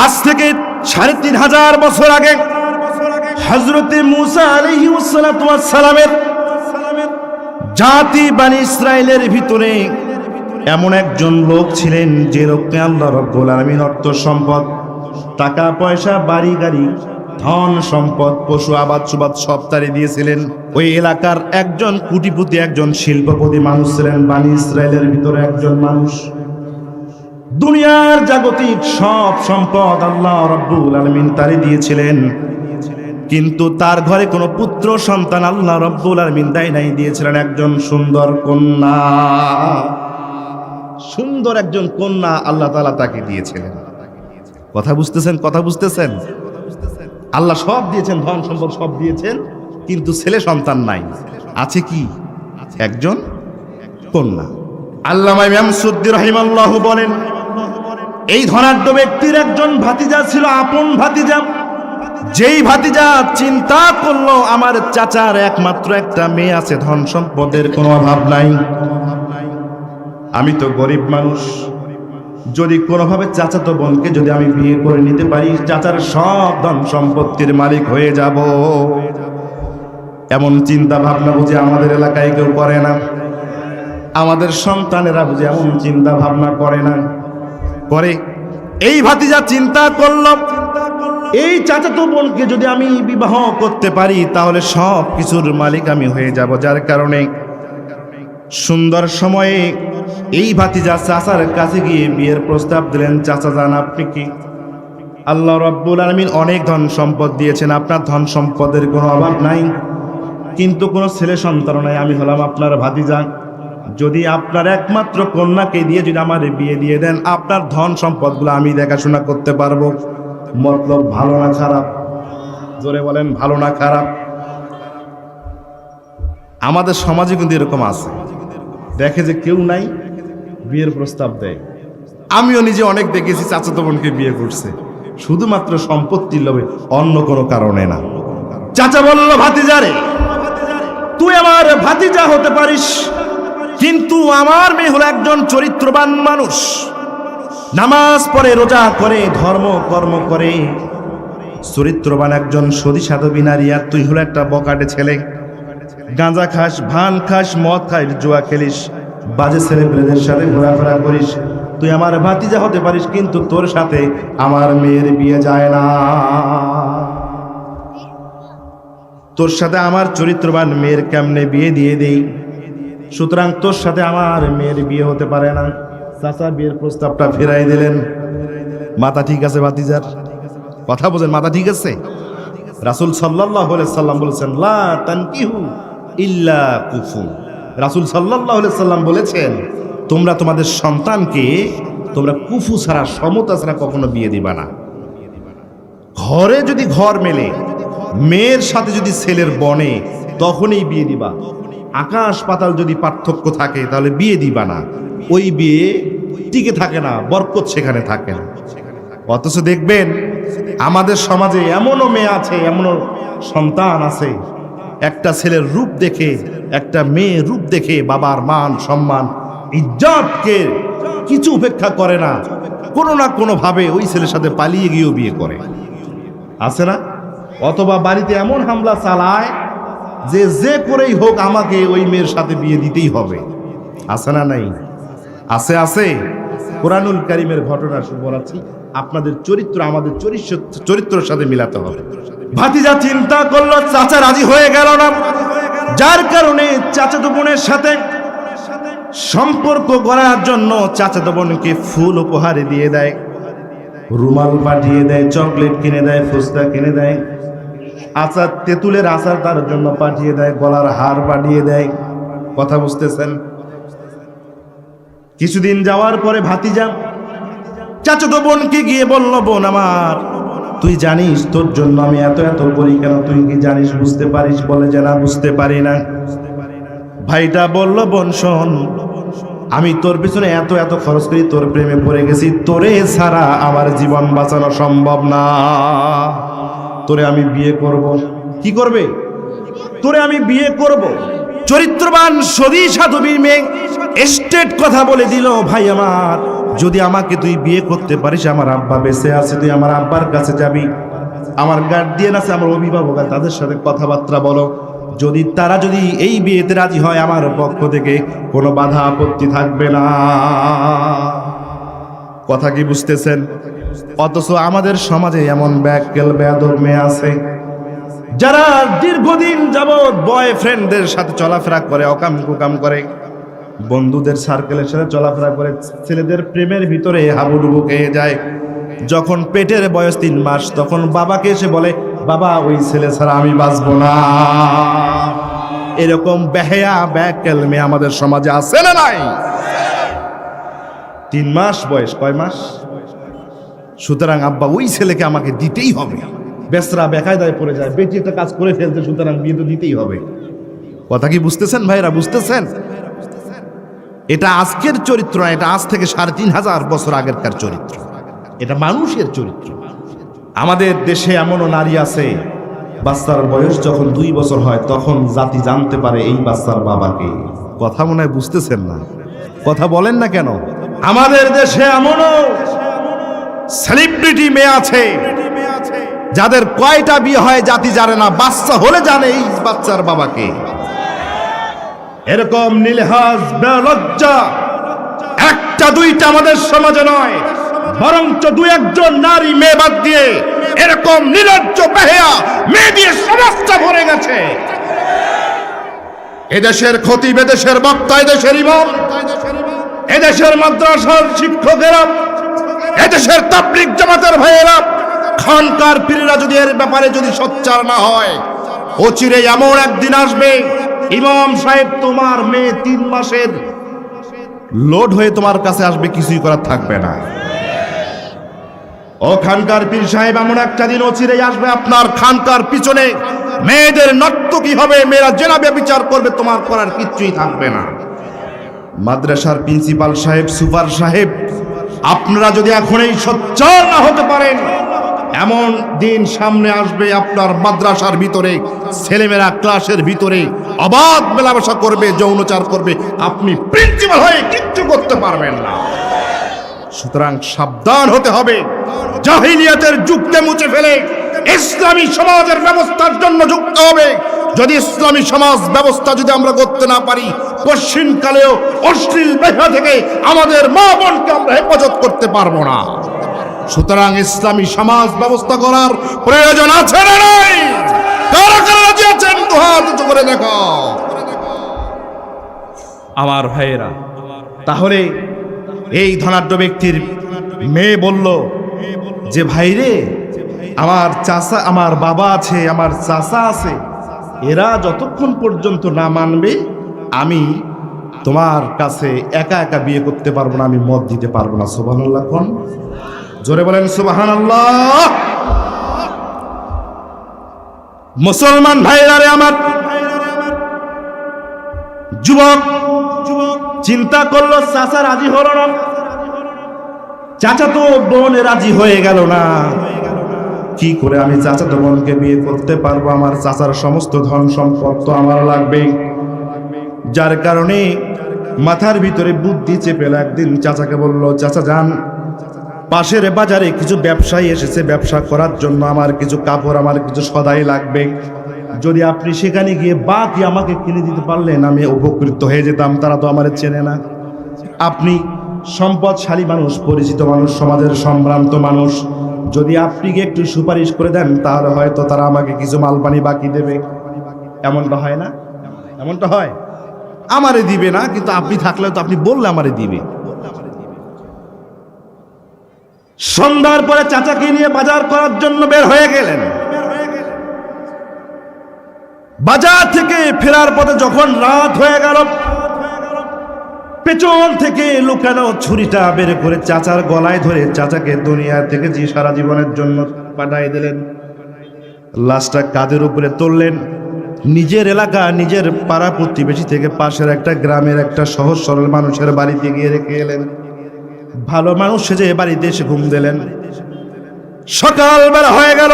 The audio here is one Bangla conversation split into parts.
আজ থেকে ৩৫০০ বছর আগে হযরতে মূসা আলাইহিস সালামের জাতি বনি ইসরাইলের ভিতরে এমন একজন লোক ছিলেন যে লোককে আল্লাহ রাব্বুল আলামিন অর্থ সম্পদ, টাকা পয়সা, বাড়ি গাড়ি, ধন সম্পদ, পশু আবাদ সুবাদ সব তারে দিয়েছিলেন। ওই এলাকার একজন কোটিপতি, একজন শিল্পপতি মানুষ ছিলেন, বনি ইসরাইলের ভিতরে একজন মানুষ। দুনিয়ার জাগতিক সব সম্পদ আল্লাহ রাব্বুল আলামিন তারে দিয়েছিলেন, কিন্তু তার ঘরে কোনো পুত্র সন্তান আল্লাহ রাব্বুল আলামিন দেয় নাই, দিয়েছিলেন একজন সুন্দর কন্যা। সুন্দর একজন কন্যা আল্লাহ তাআলা তাকে দিয়েছিলেন। কথা বুঝতেছেন? কথা বুঝতেছেন? আল্লাহ সব দিয়েছেন, ধন সম্পদ সব দিয়েছেন, কিন্তু ছেলে সন্তান নাই। আছে কি? একজন কন্যা। আল্লামা ইমাম সুদ্দী রাহিমাহুল্লাহ বলেন, এই ধনাঢ্য ব্যক্তির একজন ভাতিজা ছিল, আপন ভাতিজা। যেই ভাতিজা চিন্তা করলো আমার চাচার একমাত্র একটা মেয়ে আছে, ধন সম্পদের কোনো অভাব নাই, আমি তো গরিব মানুষ, যদি কোনোভাবে চাচাতো বোনকে যদি আমি বিয়ে করে নিতে পারি, চাচার সব ধন সম্পত্তির মালিক হয়ে যাব। এমন চিন্তা ভাবনা বুঝি আমাদের এলাকায় কেউ করে না, আমাদের সন্তানেরা বুঝি এমন চিন্তা ভাবনা করে না। করে এই ভাতিজা চিন্তা করল, এই চাচাতো বোনকে যদি আমি বিবাহ করতে পারি তাহলে সব কিছুর মালিক আমি হয়ে যাব। যার কারণে সুন্দর সময়ে এই ভাতিজা চাচার কাছে গিয়ে বিয়ের প্রস্তাব দিলেন। চাচা জান, আপনি কি, আল্লাহ রাব্বুল আলামিন অনেক ধন সম্পদ দিয়েছেন, আপনার ধন সম্পদের কোনো অভাব নাই, কিন্তু কোনো ছেলে সন্তান নাই, আমি হলাম আপনার ভাতিজা, যদি আপনার একমাত্র কন্যাকে দিয়ে যদি আমার বিয়ে দিয়ে দেন, আপনার ধন সম্পদগুলো আমি দেখাশোনা করতে পারবো। মতলব ভালো না খারাপ? জোরে বলেন, ভালো না খারাপ? আমাদের সমাজে কিন্তু এরকম আছে, দেখে যে কেউ নাই, বিয়ের প্রস্তাব দেয়। আমিও নিজে অনেক দেখেছি চাচাতো বোনকে বিয়ে করছে শুধুমাত্র সম্পত্তির লোভে, অন্য কোনো কারণে না। চাচা বলল, ভাতিজারে তুই আমার ভাতিজা হতে পারিস, কিন্তু আমার মেয়ে হলো একজন চরিত্রবান মানুষ, নামাজ পড়ে, রোজা করে, ধর্ম কর্ম করে, চরিত্রবান একজন সতী সাধবী নারী, আর তুই হলো একটা বকাটে ছেলে, গাঁজা খাস, ভান খাস, মদ খাস, জুয়া খেলিস, বাজে ছেলেপেলেদের সাথে ঘোরাফেরা করিস। তুই আমার ভাতিজা হতে পারিস, কিন্তু তোর সাথে আমার মেয়ের বিয়ে যায় না, তোর সাথে আমার চরিত্রবান মেয়ের কেমনে বিয়ে দিয়ে দেই, সুতরাং তোর সাথে আমার মেয়ের বিয়ে হতে পারে না। চাচা বিয়ের প্রস্তাবটা ফেরাই দিলেন। মাথা ঠিক আছে ভাতিজার? কথা বলেন, মাথা ঠিক আছে? রাসূল সাল্লাল্লাহু আলাইহি সাল্লাম বলেছেন, লা তানকিহু ইল্লা কুফু। রাসূল সাল্লাল্লাহু আলাইহি সাল্লাম বলেছেন, তোমরা তোমাদের সন্তানকে তোমরা কুফু ছাড়া, সমতা ছাড়া কখনো বিয়ে দিবা না। ঘরে যদি ঘর মেলে, মেয়ের সাথে যদি ছেলের বনে, তখনই বিয়ে দিবা। আকাশ পাতাল যদি পার্থক্য থাকে তাহলে বিয়ে দিবা না, ওই বিয়ে টিকে থাকে না, বরকত সেখানে থাকে না। অথচ দেখবেন আমাদের সমাজে এমনও মেয়ে আছে, এমনও সন্তান আছে, একটা ছেলের রূপ দেখে, একটা মেয়ের রূপ দেখে বাবার মান সম্মান ইজ্জতকে কিছু উপেক্ষা করে না, কোনো না কোনো ভাবে ওই ছেলের সাথে পালিয়ে গিয়েও বিয়ে করে, আছে না? অথবা বাড়িতে এমন হামলা চালায় যে যে করেই হোক আমাকে ওই মেয়ের সাথে বিয়ে দিতেই হবে, আছে না? নাই? আছে, আছে। কোরআনুল কারীমের ঘটনা বলাচ্ছি, আপনাদের চরিত্র আমাদের চরিত্রের সাথে মিলাতে হবে। ভাতিজা চিন্তা করলো, চাচা রাজি হয়ে গেল না, যার কারণে চাচাতো বোনের সাথে সম্পর্ক গড়ার জন্য চাচাতো বোনকে ফুল উপহারে দিয়ে দেয়, রুমাল পাঠিয়ে দেয়, চকলেট কিনে দেয়, ফুচকা কিনে দেয়, আচার, তেঁতুলের আচার তার জন্য পাঠিয়ে দেয়, গলার হার পাঠিয়ে দেয়। কথা বুঝতেছেন? কিছুদিন যাওয়ার পরে ভাতিজা চাচাতো বোনকে গিয়ে বলল, বোন আমার, তুই জানিস তোর জন্য আমি এত এত করি কেন, তুই কি জানিস, বুঝতে পারিস? বলে যে না, বুঝতে পারি না। ভাইটা বলল, বোন শোন, আমি তোর পিছনে এত এত খরচ করি, তোর প্রেমে পড়ে গেছি, তোরে ছাড়া আমার জীবন বাঁচানো সম্ভব না, তোরে আমি বিয়ে করব। কি করবে? তোরে আমি বিয়ে করব। চরিত্রবান সতী সাধবীর মেয়ে স্টেট কথা বলে দিল, ভাই আমার যদি আমাকে তুই বিয়ে করতে পারিস, আমার আব্বা বেঁচে আছে, তুই আমার আব্বার কাছে যাবি, আমার গার্ডিয়ান আছে, আমার অভিভাবক আছে, তাদের সাথে কথাবার্তা বলো, যদি তারা যদি এই বিয়েতে রাজি হয় আমার পক্ষ থেকে কোনো বাধা আপত্তি থাকবে না। কথা কি বুঝতেছেন? অথচ আমাদের সমাজে এমন ব্যাককেল বেয়াদব মেয়ে আছে যারা দীর্ঘদিন যাবৎ বয়ফ্রেন্ডদের সাথে চলাফেরা করে, অকাম কুকাম করে, বন্ধুদের সার্কেলের সাথে চলাফেরা করে, ছেলেদের প্রেমের ভিতরে হাবুডুবু খেয়ে যায়। যখন পেটের বয়স 3 মাস, তখন বাবাকে এসে বলে, বাবা ওই ছেলে ছাড়া আমি বাঁচবো না। এরকম বেহায়া ব্যাককেল মেয়ে আমাদের সমাজে আছে না নাই? 3 মাস বয়স, কয় মাস? সুতরাং আব্বা ওই ছেলেকে আমাকে দিতেই হবে। বেসরা বেকায়দায় পড়ে যায়, বেটি একটা কাজ করে ফেলতে, সুতরাং বিয়ে তো দিতেই হবে। কথা কি বুঝতেছেন ভাইরা? বুঝতেছেন? এটা আজকের চরিত্র না, এটা আজ থেকে 3500 বছর আগেরকার চরিত্র। এটা মানুষের চরিত্র। আমাদের দেশে এমনও নারী আছে, বাচ্চার বয়স যখন 2 বছর হয় তখন জাতি জানতে পারে এই বাচ্চার বাবাকে। কথা মনে হয় বুঝতেছেন না, কথা বলেন না কেন? আমাদের দেশে এমনও সেলিব্রিটি মেয়ে আছে যাদের কয়টা বিয়ে হয় জাতি জানে না, বাচ্চা হলে জানে এই বাচ্চার বাবাকে। এরকম নীলহাস বেলজ্জা 1-2টা আমাদের সমাজে নয়, বরঞ্চ 2-1 নারী মেয়ে বাদ দিয়ে এরকম নির্লজ্জ বেহায়া মেয়ে দিয়ে সমাজটা ভরে গেছে। এদেশের খতিব, এদেশের বক্তা, এদেশের ইমাম, এদেশের মাদ্রাসার শিক্ষকেরা, এদেশের তাবলীগ জামাতের ভাইয়েরা, খানকার পীরেরা যদি এর ব্যাপারে যদি সোচ্চার না হয়, অচিরে এমন একদিন আসবে, ইমাম সাহেব তোমার মেয়ে 3 মাসের লোড হয়ে তোমার কাছে আসবে, কিছুই করার থাকবে না। ও খানকার পীর সাহেব, এমন একটা দিন অচিরেই আসবে, আপনার খানকার পিছনে মেয়েদের নর্তকী হবে, মেয়েরা জেনাবে বিচার করবে, তোমার করার কিচ্ছুই থাকবে না। মাদ্রাসার প্রিন্সিপাল সাহেব, সুপার সাহেব, আপনারা যদি এখন এই সোচ্চার না হতে পারেন, এমন দিন সামনে আসবে আপনার মাদ্রাসার ভিতরে ছেলেমেয়েরা ক্লাসের ভিতরে অবাধ মেলামেশা করবে, যৌনচার করবে, আপনি প্রিন্সিপাল হয়ে কিচ্ছু করতে পারবেন না। সুতরাং সাবধান হতে হবে। জাহিলিয়াতের যুগকে মুছে ফেলে ইসলামী সমাজের ব্যবস্থার জন্য যুক্ত হবে। যদি ইসলামী সমাজ ব্যবস্থা যদি আমরা করতে না পারি, পশ্চিমকালেও অশ্লীল বেহা থেকে আমাদের মা বোনকে আমরা হেফাজত করতে পারবো না। সুতরাং ইসলামী সমাজ ব্যবস্থা করার প্রয়োজন আছে না নাই? কারা কারা রাজি আছেন দুহাত উঁচু করে দেখো আমার ভাইয়েরা। তাহলে এই ধনাঢ্য ব্যক্তির মেয়ে বলল যে, ভাইরে, আমার চাচা, আমার বাবা আছে, আমার চাচা আছে, এরা যতক্ষণ পর্যন্ত না মানবে আমি তোমার কাছে একা একা বিয়ে করতে পারবো না, আমি মত দিতে পারবো না। সুবহানাল্লাহ কোন? জোরে বলেন সুবহানাল্লাহ। মুসলমান ভাইরা রে আমার, যুবক চিন্তা করলো, চাচা রাজি হলো না, চাচা তো বোনে রাজি হয়ে গেল না, কি করে আমি চাচা তো বোনকে বিয়ে করতে পারবো? আমার চাচার সমস্ত ধন সম্পদ তো আমার লাগবে। যার কারণে মাথার ভিতরে বুদ্ধি চেপে একদিন চাচাকে বলল, চাচা যান, পাশের বাজারে কিছু ব্যবসায়ী এসেছে ব্যবসা করার জন্য, আমার কিছু কাপড়, আমার কিছু সদাই লাগবে, যদি আপনি সেখানে গিয়ে বাকি আমাকে কিনে দিতে পারলেন আমি উপকৃত হয়ে যেতাম। তারা তো আমার চেনে না, আপনি সম্পদশালী মানুষ, পরিচিত মানুষ, সমাজের সম্ভ্রান্ত মানুষ, যদি আপনি একটু সুপারিশ করে দেন তাহলে হয়তো তারা আমাকে কিছু মালপানি বাকি দেবে। এমনটা হয় না? এমনটা হয়, আমারে দিবে না, কিন্তু আপনি থাকলে তো আপনি বললে আমারে দিবে। সন্ধ্যার পরে চাচাকে নিয়ে বাজার করার জন্য বের হয়ে গেলেন। বাজার থেকে ফেরার পথে যখন রাত হয়ে গেল, পেছন থেকে লুকানো ছুরিটা বের করে চাচার গলায় ধরে চাচাকে দুনিয়া থেকে যে সারা জীবনের জন্য পাঠিয়ে দিলেন। লাশটা কাঁধের উপরে তুললেন, নিজের এলাকা, নিজের পাড়া প্রতিবেশী থেকে পাশের একটা গ্রামের একটা সহজ সরল মানুষের বাড়িতে গিয়ে রেখে এলেন। ভালো মানুষ সেজে বাড়িতে এসে ঘুম দিলেন। সকালবেলা হয়ে গেল,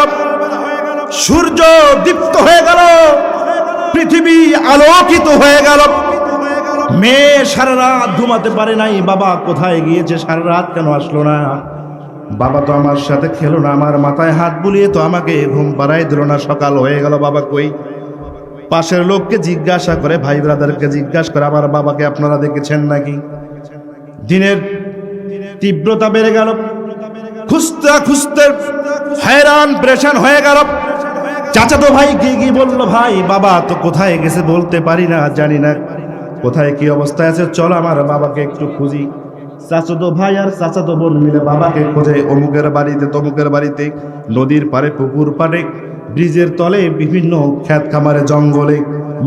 সূর্য দীপ্ত হয়ে গেল, পৃথিবী আলোকিত হয়ে গেল। মেয়ে সারা রাত ঘুমাতে পারে নাই, বাবা কোথায় গিয়েছে, সারা রাত কেন আসলো না, বাবা তো আমার সাথে খেলো না, আমার মাথায় হাত বুলিয়ে তো আমাকে ঘুম পাড়াই দিল না, সকাল হয়ে গেল, বাবা কই। পাশের লোককে জিজ্ঞাসা করে, ভাই ব্রাদারকে জিজ্ঞাসা করে, আমার বাবাকে আপনারা দেখেছেন নাকি? দিনের তীব্রতা বেড়ে গেল, খুঁজতে খুঁজতে हैरान परेशान হয়ে গেল। চাচাতো ভাই গিয়ে বলল, ভাই বাবা তো কোথায় গেছে বলতে পারি না, জানি না কোথায় কি অবস্থায় আছে, চলো আমার বাবাকে একটু খুঁজি। চাচাতো ভাই আর চাচাতো বোন মিলে বাবাকে খোঁজে, অমুকের বাড়িতে তমুকের বাড়িতে, নদীর পাড়ে, পুকুর পাড়ে, ব্রিজের তলে, বিভিন্ন ক্ষেত খামারে, জঙ্গলে,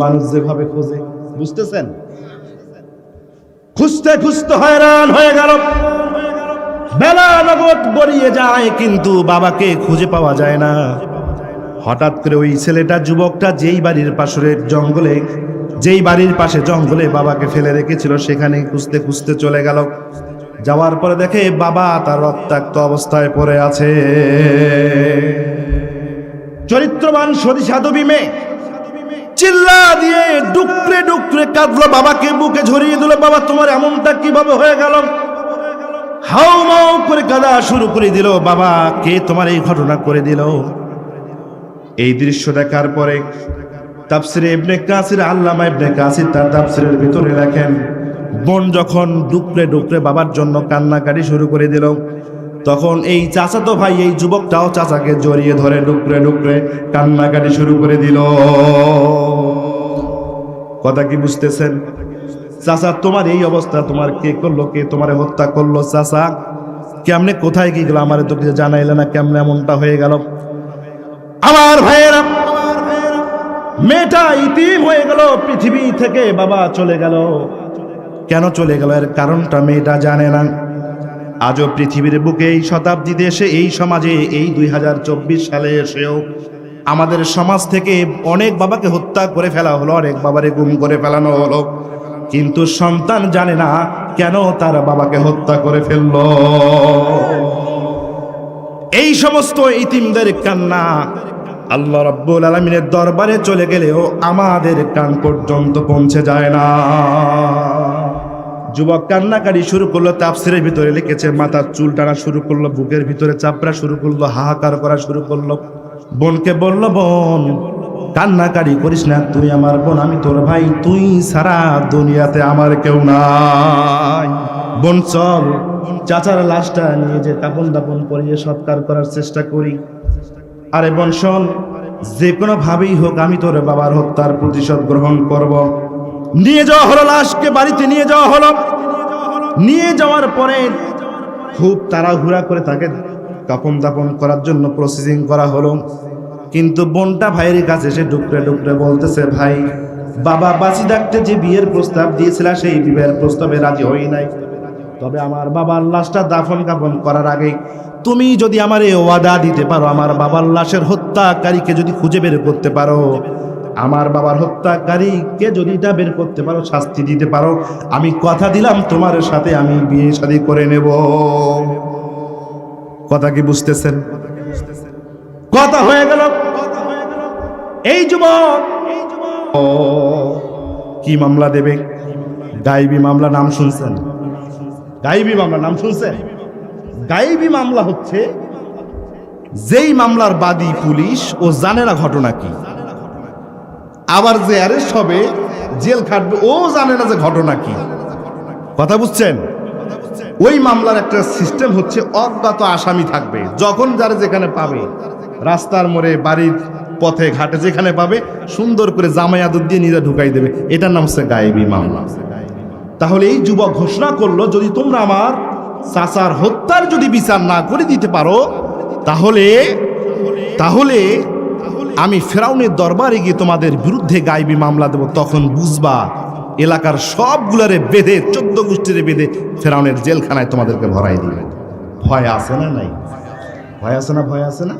মানুষ যেভাবে খোঁজে, বুঝতেছেন? খুঁজতে খুঁজতে हैरान হয়ে গেল, বেলা নগদ গড়িয়ে যায় কিন্তু বাবাকে খুঁজে পাওয়া যায় না। হঠাৎ করে ওই ছেলেটা, যুবকটা, যেই বাড়ির পাশের জঙ্গলে, যেই বাড়ির পাশে জঙ্গলে বাবাকে ফেলে রেখেছিল, সেখানে খুঁজতে খুঁজতে চলে গেল। যাওয়ার পরে দেখে বাবা তার রক্তাক্ত অবস্থায় পড়ে আছে। চরিত্রবান সতী সাধবী মেয়ে চিল্লা দিয়ে ডুকরে ডুকরে কাঁদলো, বাবাকে বুকে ঝরিয়ে দিল। বাবা তোমার এমনটা কিভাবে হয়ে গেল? হাউ মাউ করে কাঁদা শুরু করে দিল। বাবা কে তোমার এই ঘটনা করে দিল? এই দৃশ্য দেখার পরে তাফসিরে ইবনে কাসির, আল্লামা ইবনে কাসির তার তাফসিরের ভিতরে লেখেন, বোন যখন ডুকরে ডুকরে বাবার জন্য কান্নাকাটি শুরু করে দিল, তখন এই চাচাতো ভাই, এই যুবকটাও চাচাকে জড়িয়ে ধরে ডুকরে ডুকরে কান্নাকাটি শুরু করে দিল। কথা কি বুঝতেছেন? চাচা তোমার এই অবস্থা তোমার কে করলো? কে তোমারে হত্যা করলো? চাচা কেমনে, কোথায় কি গেল, আমারে তো কিছু জানাইলে না, কেমনে এমনটা হয়ে গেল? আমার ভাইয়েরা, মেয়েটা ইতিম হয়ে গেল, পৃথিবী থেকে বাবা চলে গেল। কেন চলে গেল এর কারণটা মেয়েটা জানে না। আজও পৃথিবীর বুকে, এই শতাব্দীতে এসে, এই সমাজে, এই 2024 সালে এসেও আমাদের সমাজ থেকে অনেক বাবাকে হত্যা করে ফেলা হলো, অনেক বাবারে গুম করে ফেলানো হলো, কিন্তু সন্তান জানে না কেন তার বাবাকে হত্যা করে ফেললো। এই সমস্ত ইতিমদের কান্না আল্লাহ রাব্বুল আলামিনের দরবারে চলে গেলেও আমাদের কান পর্যন্ত পৌঁছে যায় না। যুবক কান্নাকাটি শুরু করলো, তাফসিরের ভিতরে লিখেছে, মাথার চুল টানা শুরু করলো, বুকের ভিতরে চাপড়া শুরু করলো, হাহাকার করা শুরু করলো। বোনকে বলল, বোন কান্নাকাটি করিস না, তুই আমার বোন, আমি তোর ভাই, তুই সারা দুনিয়াতে আমার কেউ নাই। বোন চল চাচার লাশটা নিয়ে যে কাপন দাপন করিয়ে সৎকার করার চেষ্টা করি। আরে বোন শোন, যে কোনো ভাবেই হোক আমি তোর বাবার হত্যার প্রতিশোধ গ্রহণ করব। নিয়ে যাওয়া হলো লাশকে, বাড়িতে নিয়ে যাওয়া হলো। নিয়ে যাওয়ার পরে খুব তাড়াহুড়া করে তাকে কাপন দাপন করার জন্য প্রসেসিং করা হলো। কিন্তু বোনটা ভাইয়ের কাছে সে ডুকরে ডুকরে বলতেছে, ভাই বাবা বাঁচি থাকতে যে বিয়ের প্রস্তাব দিয়েছিল, সেই বিয়ের প্রস্তাবে রাজি হই নাই, তবে আমার বাবার লাশটা দাফন কাফন করার আগে তুমি যদি আমার এই ওয়াদা দিতে পারো, আমার বাবার লাশের হত্যাকারীকে যদি খুঁজে বের করতে পারো, আমার বাবার হত্যাকারীকে যদি এটা বের করতে পারো, শাস্তি দিতে পারো, আমি কথা দিলাম তোমার সাথে আমি বিয়ে শাদী করে নেব। কথা কি বুঝতেছেন? কথা হয়ে গেল। এই যুবক কি মামলা দেবে? গায়েবী মামলা, নাম শুনছেন? গায়েবী মামলা নাম শুনছেন? গায়েবী মামলা হচ্ছে যেই মামলার বাদী পুলিশ, ও জানে না ঘটনা কি, আবার যে অ্যারেস্ট হবে, জেল খাটবে, ও জানে না যে ঘটনা কি। কথা বুঝছেন? ওই মামলার একটা সিস্টেম হচ্ছে, অজ্ঞাত আসামি থাকবে, যখন যারা যেখানে পাবে, রাস্তার মোড়ে, বাড়ির পথে ঘাটে, যেখানে পাবে সুন্দর করে জামাই আদর দিয়ে নিজে ঢুকাই দেবে। এটার নাম হচ্ছে গায়েবী মামলা। তাহলে এই যুবক ঘোষণা করলো, যদি তোমরা আমার চাচার হত্যার যদি বিচার না করে দিতে পারো, তাহলে তাহলে আমি ফেরাউনের দরবারে গিয়ে তোমাদের বিরুদ্ধে গায়েবী মামলা দেব। তখন বুঝবা এলাকার সবগুলারে বেঁধে, 14 গোষ্ঠীরে বেঁধে ফেরাউনের জেলখানায় তোমাদেরকে ভরাই দিবে। ভয় আছে না? নাই ভয় আছে না? ভয় আছে না?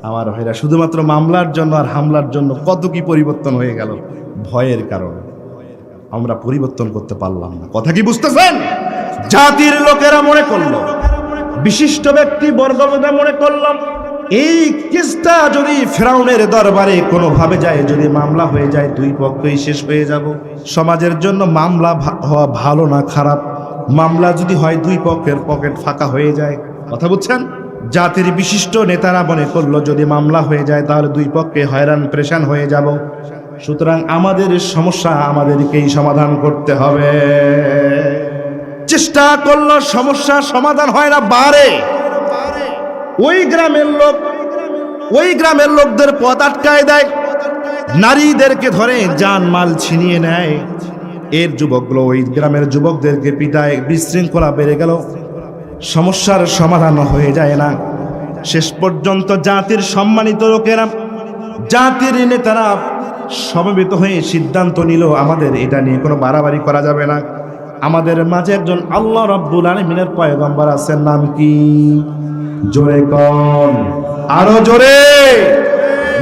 আমার ভাইরা, শুধুমাত্র মামলার জন্য আর হামলার জন্য কত কি পরিবর্তন হয়ে গেল, ভয়ের কারণে আমরা পরিবর্তন করতে পারলাম না। কথা কি বুঝতেছেন? জাতির লোকেরা মনে করলো, বিশিষ্ট ব্যক্তি বর্গরা মনে করলাম, এই কেসটা যদি ফেরাউনের দরবারে কোনোভাবে যায়, যদি মামলা হয়ে যায়, দুই পক্ষই শেষ হয়ে যাব। সমাজের জন্য মামলা হওয়া ভালো না খারাপ? মামলা যদি হয় দুই পক্ষের পকেট ফাঁকা হয়ে যায়। কথা বুঝছেন? জাতির বিশিষ্ট নেতারা মনে করলো যদি মামলা হয়ে যায় তাহলে দুই পক্ষে হয়রান পেরেশান হয়ে যাব। সুতরাং আমাদের সমস্যা আমাদেরকেই সমাধান করতে হবে। চেষ্টা করলো সমস্যা সমাধান হয় না, বাড়ে। ওই গ্রামের লোকদের পথ আটকায় দেয়, নারীদেরকে ধরে জান মাল ছিনিয়ে নেয়। এর যুবকগুলো ওই গ্রামের যুবকদেরকে পিটায়, বিশৃঙ্খলা বেড়ে গেল, সমস্যার সমাধান হয়ে যায় না। শেষ পর্যন্ত জাতির সম্মানিত লোকেরা, জাতির নেতারা সমবেত হয়ে সিদ্ধান্ত নিল আমাদের এটা নিয়ে কোনো বাড়াবাড়ি করা যাবে না। আমাদের মাঝে একজন আল্লাহ রাব্বুল আলামিনের পয়গম্বর আছেন, নাম কি? জোরে কোন, আরো জোরে।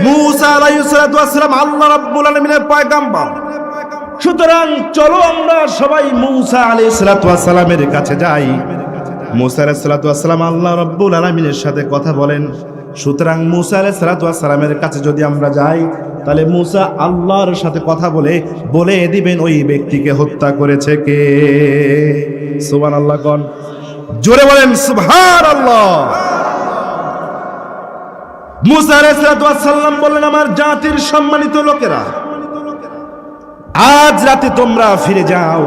মুসা আলাইহিস সালাতু ওয়াস সালাম আল্লাহ রাব্বুল আলামিনের পয়গম্বর। সুতরাং চলো আমরা সবাই মুসা আলাইহিস সালাতু ওয়াস সালামের কাছে যাই। মুসা আলাইহিস সালাতু ওয়াস সালাম আল্লাহ রাব্বুল আলামিনের সাথে কথা বলেন। সুতরাং মুসা আলাইহিস সালাতু ওয়াস সালামের কাছে যদি আমরা যাই তাহলে মুসা আল্লাহর সাথে কথা বলে দিবেন ওই ব্যক্তিকে হত্যা করেছে কে। সুবহানাল্লাহ কোন, জোরে বলেন সুবহানাল্লাহ। মুসা আলাইহিস সালাতু ওয়াস সালাম বললেন, আমার জাতির সম্মানিত লোকেরা, আজ রাতে তোমরা ফিরে যাও।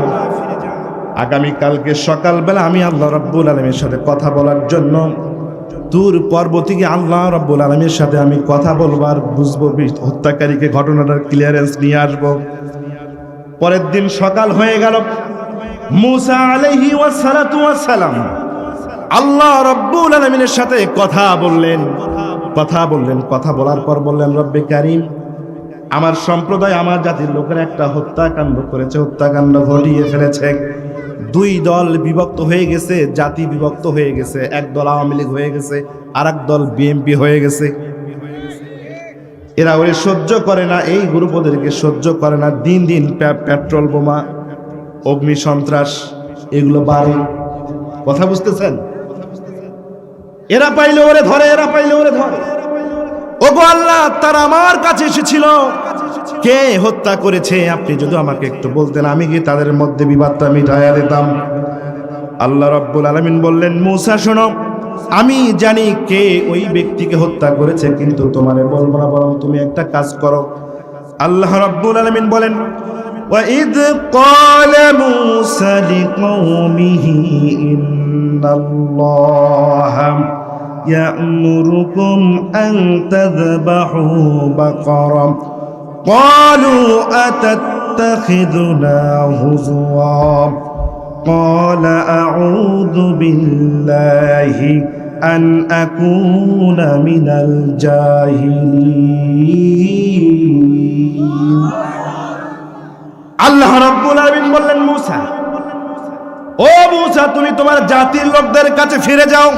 আগামীকালকে সকালবেলা আমি আল্লাহ রাব্বুল আলামিনের সাথে কথা বলার জন্য তুর পর্বতে গিয়ে আল্লাহ রাব্বুল আলামিনের সাথে আমি কথা বলবার বুঝবো, হত্যাকারীকে ঘটনাটার ক্লিয়ারেন্স নিয়ে আসব। পরের দিন সকাল হয়ে গেল। মুসা আলাইহি ওয়াসসালাতু ওয়াসসালাম আল্লাহ রাব্বুল আলামিনের সাথে কথা বললেন। কথা বলার পর বললেন, রব্বে কারীম, আমার সম্প্রদায়, আমার জাতির লোকেরা একটা হত্যাকাণ্ড করেছে, হত্যাকাণ্ড ঘটিয়ে ফেলেছে। দুই দল বিভক্ত হয়ে গেছে, জাতি বিভক্ত হয়ে গেছে। এক দল আওয়ামী লীগ হয়ে গেছে, আর এক দল বিএনপি হয়ে গেছে। এরা ওরে সহ্য করে না, এই গ্রুপ ওদেরকে সহ্য করে না। দিন দিন পেট্রোল বোমা, অগ্নি সন্ত্রাস এগুলো বাড়ে। কথা বুঝতেছেন? এরা পাইলে ওরে ধরে, এরা পাইলে ওরে ধরে। ওগো আল্লাহ, তারা আমার কাছে এসেছিল, কে হত্যা করেছে আপনি যদি আমাকে একটু বলতেন, আমি কি তাদের মধ্যে বিবাদটা মিটাইয়া দিতাম। আল্লাহ রাব্বুল আলামিন বললেন, মুসা শোনো, আমি জানি কে ওই ব্যক্তিকে হত্যা করেছে, কিন্তু তোমারে বলবো না, বরং তুমি একটা কাজ করো। আল্লাহ রাব্বুল আলামিন বলেন, وَإِذْ قَالَ مُوسَى لِقَوْمِهِ إِنَّ اللَّهَ يَأْمُرُكُمْ أَن تَذْبَحُوا بَقَرَةً قَالُوا أَتَتَّخِذُنَا هُزُوًا قَالَ أَعُوذُ بِاللَّهِ أَنْ أَكُونَ مِنَ الْجَاهِلِينَ। আল্লাহ রাব্বুল আলামিন বললেন, মুসা, ও মুসা, তুমি তোমার জাতির লোকদের কাছে ফিরে যাও।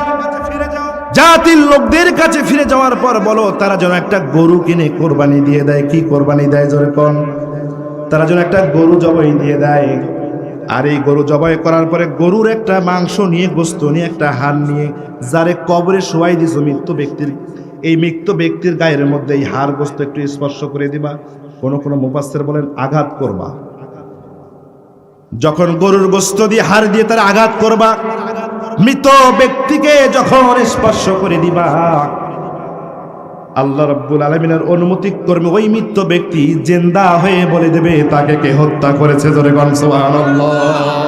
জাতির লোকদের কাছে ফিরে যাওয়ার পর বলো তারা যেন একটা গরু কিনে কোরবানি দিয়ে দেয়। কি কোরবানি দেয় জোরে কোন? তারা যেন একটা গরু জবাই দিয়ে দেয়। আর এই গরু জবাই করার পরে গরুর একটা মাংস নিয়ে, গোস্ত নিয়ে, একটা হাড় নিয়ে, যারে কবরে শোয়াই দিছ মৃত্যু ব্যক্তির, এই মৃত্যু ব্যক্তির গায়ের মধ্যে এই হাড় গোস্ত একটু স্পর্শ করে দিবা। কোন কোন মুফাসসির বলেন আঘাত করবা। যখন গরুর গোস্ত দিয়ে, হাড় দিয়ে তার আঘাত করবা, মৃত ব্যক্তিকে যখন স্পর্শ করে দিবা, আল্লাহ রাব্বুল আলামিনের অনুমতি ক্রমে ওই মৃত ব্যক্তি জিন্দা হয়ে বলে দেবে তাকে কে হত্যা করেছে। জোরে কোন সুবহানাল্লাহ।